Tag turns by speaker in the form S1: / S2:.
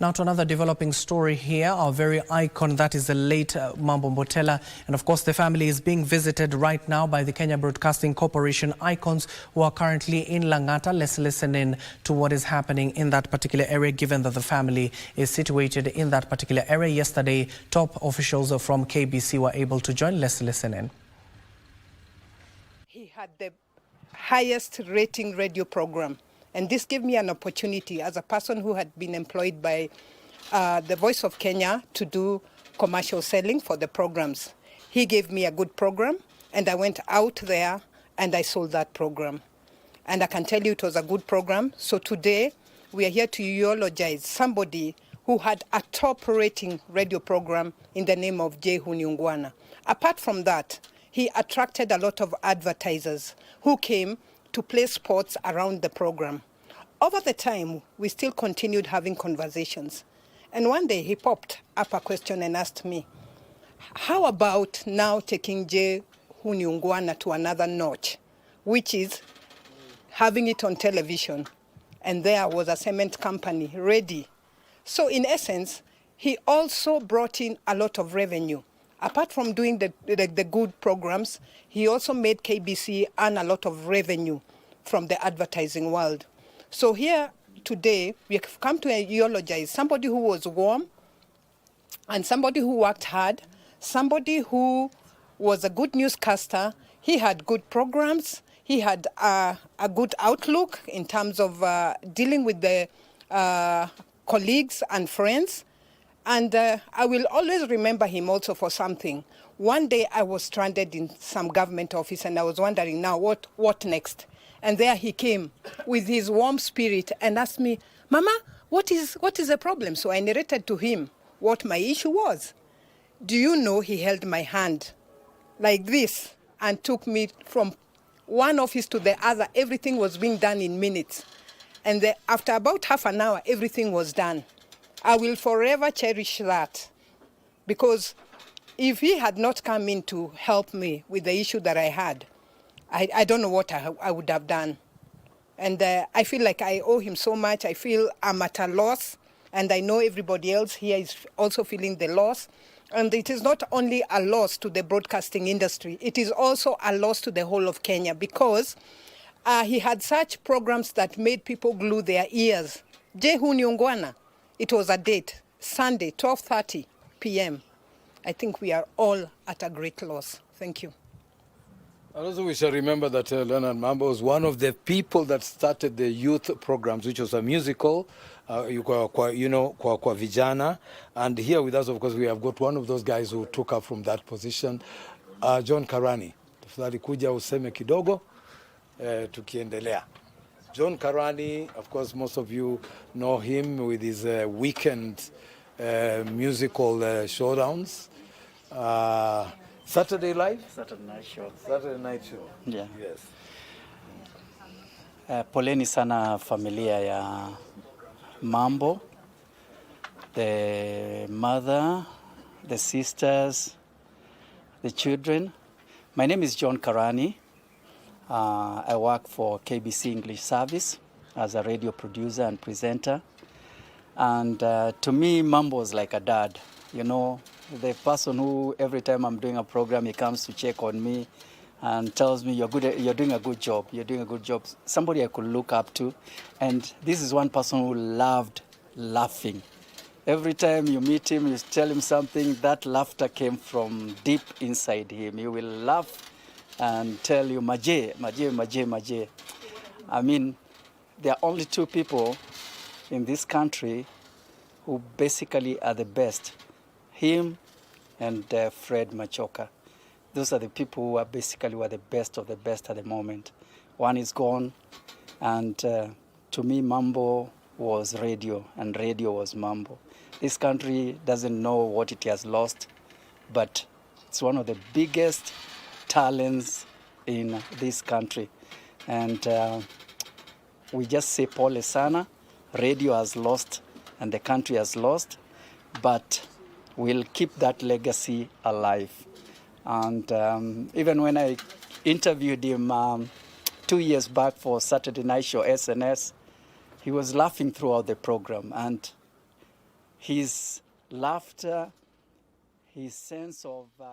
S1: Now to another developing story here, our very icon, that is the late Mambo Mbotela. And of course, the family is being visited right now by the Kenya Broadcasting Corporation icons who are currently in Langata. Let's listen in to what is happening in that particular area, given that the family is situated in that particular area. Yesterday, top officials from KBC were able to join. Let's listen in.
S2: He had the highest rating radio program. And this gave me an opportunity as a person who had been employed by the Voice of Kenya to do commercial selling for the programs. He gave me a good program, and I went out there and I sold that program. And I can tell you it was a good program. So today we are here to eulogize somebody who had a top rating radio program in the name of J. Hunyungwana. Apart from that, he attracted a lot of advertisers who came to play sports around the program. Over the time, we still continued having conversations. And one day he popped up a question and asked me, how about now taking J. Hunyungwana to another notch, which is having it on television? And there was a cement company ready. So in essence, he also brought in a lot of revenue. Apart from doing the good programs, he also made KBC earn a lot of revenue from the advertising world. So here today, we have come to eulogize somebody who was warm and somebody who worked hard, somebody who was a good newscaster. He had good programs. He had a good outlook in terms of dealing with the colleagues and friends. And I will always remember him also for something. One day I was stranded in some government office and I was wondering now what next? And there he came with his warm spirit and asked me, Mama, what is the problem? So I narrated to him what my issue was. Do you know he held my hand like this and took me from one office to the other. Everything was being done in minutes. And after about half an hour, everything was done. I will forever cherish that, because if he had not come in to help me with the issue that I had, I don't know what I would have done. And I feel like I owe him so much. I feel I'm at a loss, and I know everybody else here is also feeling the loss. And it is not only a loss to the broadcasting industry, it is also a loss to the whole of Kenya, because he had such programs that made people glue their ears. J. Hunyungwana. It was a date, Sunday, 12:30 p.m. I think we are all at a great loss. Thank you.
S3: And also we shall remember that Leonard Mambo was one of the people that started the youth programs, which was a musical, kwa vijana. And here with us, of course, we have got one of those guys who took up from that position, John Karani. Tafadhali kuja useme kidogo, tukiendelea. John Karani, of course, most of you know him with his weekend musical showdowns. Saturday Live?
S4: Saturday Night Show.
S3: Saturday Night Show.
S4: Yeah.
S3: Yes.
S4: Poleni sana familia ya Mambo, the mother, the sisters, the children. My name is John Karani. I work for KBC English Service as a radio producer and presenter. And to me, Mambo is like a dad. You know, the person who every time I'm doing a program, he comes to check on me and tells me, you're doing a good job, you're doing a good job. Somebody I could look up to. And this is one person who loved laughing. Every time you meet him, you tell him something, that laughter came from deep inside him. He will laugh and tell you, Maje, Maje, Maje, Maje. I mean, there are only two people in this country who basically are the best. Him and Fred Machoka. Those are the people who are basically the best of the best at the moment. One is gone, and to me, Mambo was radio, and radio was Mambo. This country doesn't know what it has lost, but it's one of the biggest talents in this country. And we just say pole sana. Radio has lost and the country has lost, but we'll keep that legacy alive. And even when I interviewed him 2 years back for Saturday Night Show, SNS, he was laughing throughout the program. And his laughter, his sense of